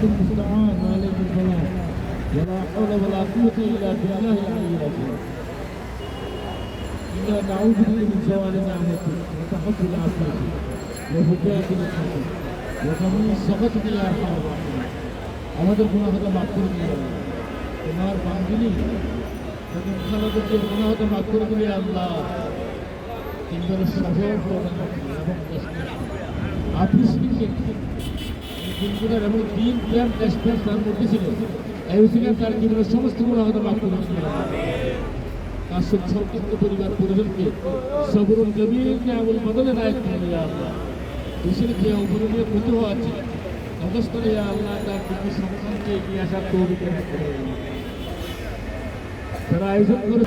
وأنتم المستعان وعليكم السلام ولا حول ولا قوة إلا بالله العلي العظيم إنا نعوذ بك من زوال نعمتك وتحصل عافيتك وفجاءة نعمتك وقبول سخطك يا أرحم الراحمين আমাদের গুনাহটা মাফ করে দিও তোমার বান্দিনী যখন খালাদেরকে গুনাহটা মাফ করে দিবে আল্লাহ তিনজনের সফল করবেন এবং আপিস দিনগুলোর এবং দিন প্রেম দেশপ্রেম তার মধ্যে ছিল এই উচিত তার জীবনের সমস্ত গুনাহটা মাফ করে দিবে তার সংক্ষিপ্ত পরিবার পরিজনকে সবরুল জমিনকে আমল বদলে নায়ক করে আল্লাহ দেশের যে অপরণীয় ক্ষতি হওয়া আছে অবস্থলে আল্লাহ তার প্রতি সন্তানকে এগিয়ে আসার তৌফিক দান করুন যারা আয়োজন করে